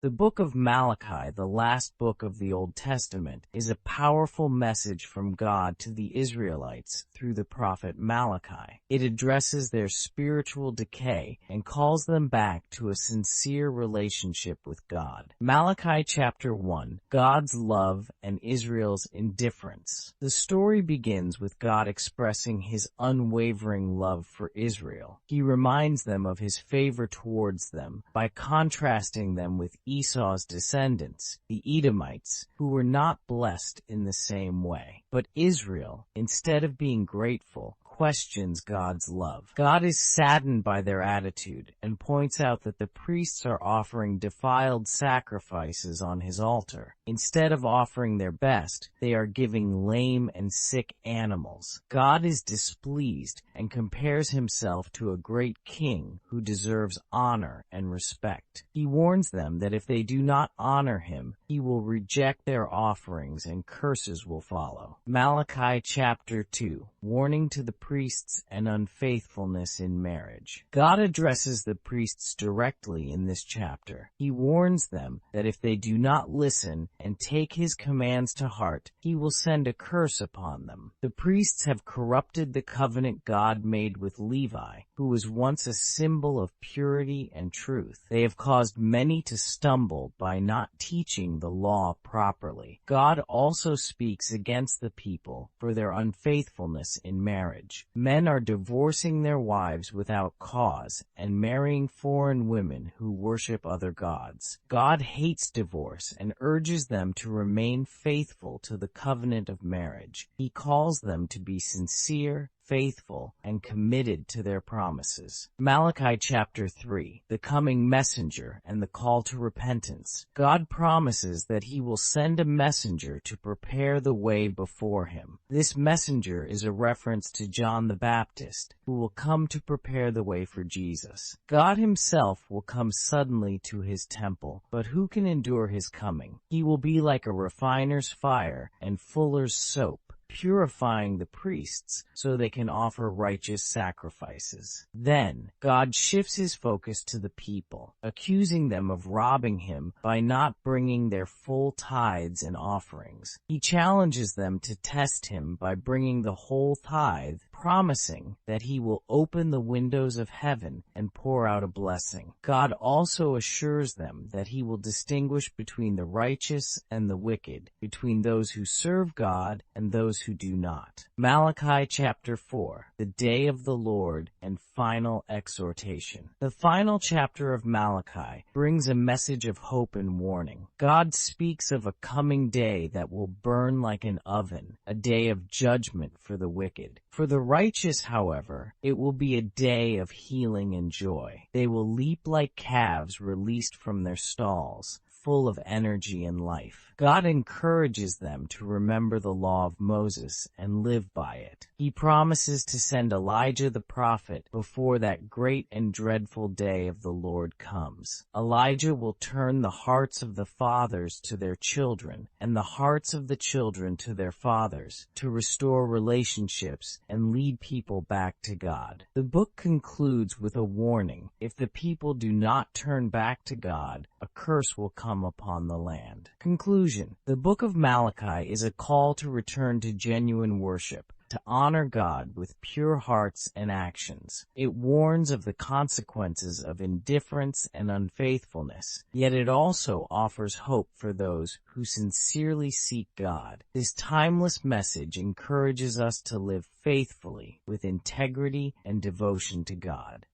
The book of Malachi, the last book of the Old Testament, is a powerful message from God to the Israelites through the prophet Malachi. It addresses their spiritual decay and calls them back to a sincere relationship with God. Malachi chapter 1, God's love and Israel's indifference. The story begins with God expressing his unwavering love for Israel. He reminds them of his favor towards them by contrasting them with Esau's descendants, the Edomites, who were not blessed in the same way. But Israel, instead of being grateful, questions God's love. God is saddened by their attitude and points out that the priests are offering defiled sacrifices on his altar. Instead of offering their best, they are giving lame and sick animals. God is displeased and compares himself to a great king who deserves honor and respect. He warns them that if they do not honor him, he will reject their offerings and curses will follow. Malachi chapter 2, warning to the priests and unfaithfulness in marriage. God addresses the priests directly in this chapter. He warns them that if they do not listen and take his commands to heart, he will send a curse upon them. The priests have corrupted the covenant God made with Levi, who was once a symbol of purity and truth. They have caused many to stumble by not teaching the law properly. God also speaks against the people for their unfaithfulness in marriage. Men are divorcing their wives without cause and marrying foreign women who worship other gods. God hates divorce and urges them to remain faithful to the covenant of marriage. He calls them to be sincere, faithful, and committed to their promises. Malachi chapter 3, the coming messenger and the call to repentance. God promises that he will send a messenger to prepare the way before him. This messenger is a reference to John the Baptist, who will come to prepare the way for Jesus. God himself will come suddenly to his temple, but who can endure his coming? He will be like a refiner's fire and fuller's soap, purifying the priests so they can offer righteous sacrifices. Then, God shifts his focus to the people, accusing them of robbing him by not bringing their full tithes and offerings. He challenges them to test him by bringing the whole tithe, promising that he will open the windows of heaven and pour out a blessing. God also assures them that he will distinguish between the righteous and the wicked, between those who serve God and those who do not. Malachi chapter 4, the day of the Lord and final exhortation. The final chapter of Malachi brings a message of hope and warning. God speaks of a coming day that will burn like an oven, a day of judgment for the wicked. For the righteous, however, it will be a day of healing and joy. They will leap like calves released from their stalls, full of energy and life. God encourages them to remember the law of Moses and live by it. He promises to send Elijah the prophet before that great and dreadful day of the Lord comes. Elijah will turn the hearts of the fathers to their children and the hearts of the children to their fathers, to restore relationships and lead people back to God. The book concludes with a warning. If the people do not turn back to God, a curse will come upon the land. Conclusion. The book of Malachi is a call to return to genuine worship, to honor God with pure hearts and actions. It warns of the consequences of indifference and unfaithfulness, yet it also offers hope for those who sincerely seek God. This timeless message encourages us to live faithfully with integrity and devotion to God.